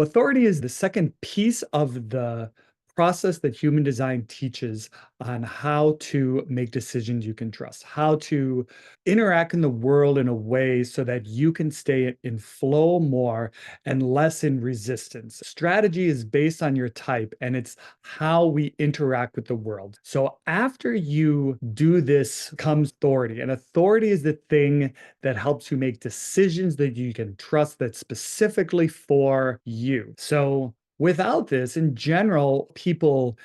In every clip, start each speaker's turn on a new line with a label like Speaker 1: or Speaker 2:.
Speaker 1: Authority is the second piece of the process that human design teaches on how to make decisions you can trust, how to interact in the world in a way so that you can stay in flow more and less in resistance. Strategy is based on your type and it's how we interact with the world. So after you do this comes authority, and authority is the thing that helps you make decisions that you can trust that's specifically for you. So without this, in general, people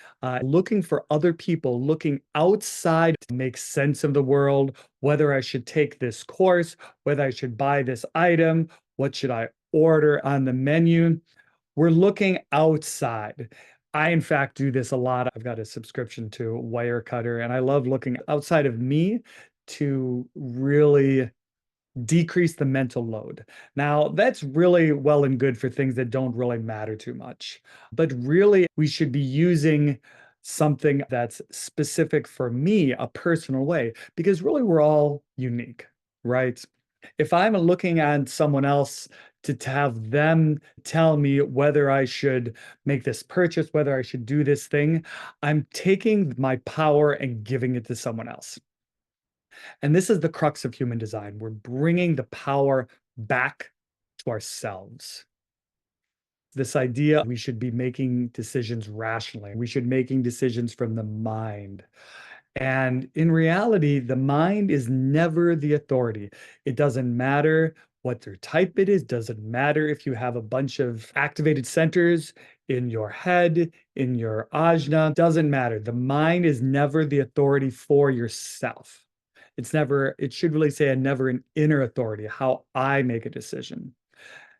Speaker 1: looking for other people, looking outside to make sense of the world, whether I should take this course, whether I should buy this item, what should I order on the menu. We're looking outside. I, in fact, do this a lot. I've got a subscription to Wirecutter, and I love looking outside of me to really decrease the mental load. Now, that's really well and good for things that don't really matter too much. But really, we should be using something that's specific for me, a personal way, because really we're all unique, right? If I'm looking at someone else to have them tell me whether I should make this purchase, whether I should do this thing, I'm taking my power and giving it to someone else. And this is the crux of human design. We're bringing the power back to ourselves. This idea we should be making decisions rationally. We should be making decisions from the mind. And in reality, the mind is never the authority. It doesn't matter what their type it is, doesn't matter if you have a bunch of activated centers in your head, in your ajna, doesn't matter. The mind is never the authority for yourself. It's never, it should really say, never an inner authority, how I make a decision.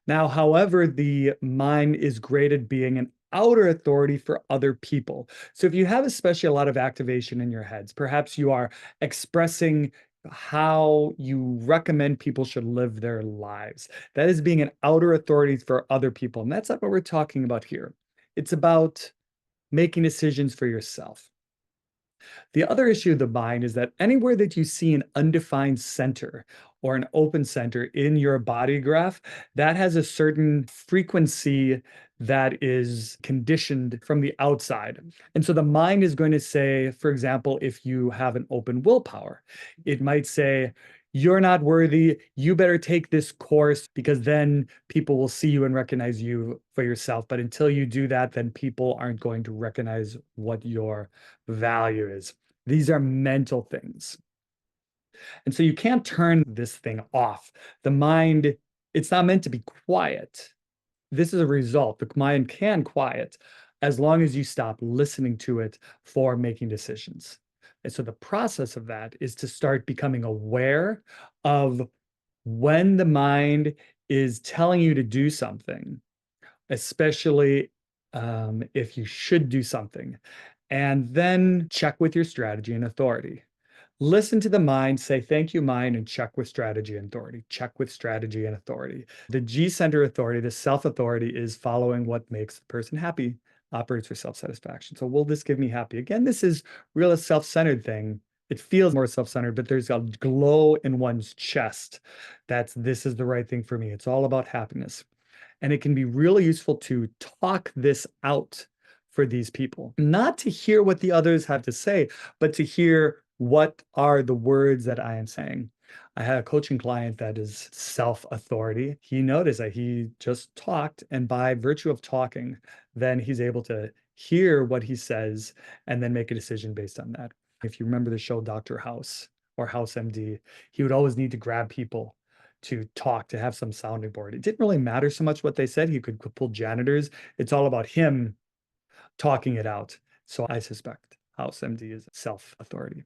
Speaker 1: Now, however, the mind is great at being an outer authority for other people. So if you have especially a lot of activation in your heads, perhaps you are expressing how you recommend people should live their lives. That is being an outer authority for other people. And that's not what we're talking about here. It's about making decisions for yourself. The other issue of the mind is that anywhere that you see an undefined center or an open center in your body graph, that has a certain frequency that is conditioned from the outside. And so the mind is going to say, for example, if you have an open willpower, it might say, you're not worthy. You better take this course because then people will see you and recognize you for yourself. But until you do that, then people aren't going to recognize what your value is. These are mental things. And so you can't turn this thing off. The mind, it's not meant to be quiet. This is a result. The mind can quiet as long as you stop listening to it for making decisions. And so the process of that is to start becoming aware of when the mind is telling you to do something, especially if you should do something, and then check with your strategy and authority. Listen to the mind, say, thank you, mind, and check with strategy and authority. Check with strategy and authority. The G center authority, the self authority, is following what makes the person happy, operates for self satisfaction. So, will this give me happy? Again, this is real a self centered thing. It feels more self centered, but there's a glow in one's chest that's this is the right thing for me. It's all about happiness. And it can be really useful to talk this out for these people, not to hear what the others have to say, but to hear what are the words that I am saying. I had a coaching client that is self authority. He noticed that he just talked, and by virtue of talking, then he's able to hear what he says and then make a decision based on that. If you remember the show Dr. House or House MD, he would always need to grab people to talk, to have some sounding board. It didn't really matter so much what they said. He could pull janitors. It's all about him talking it out. So I suspect House MD is self authority.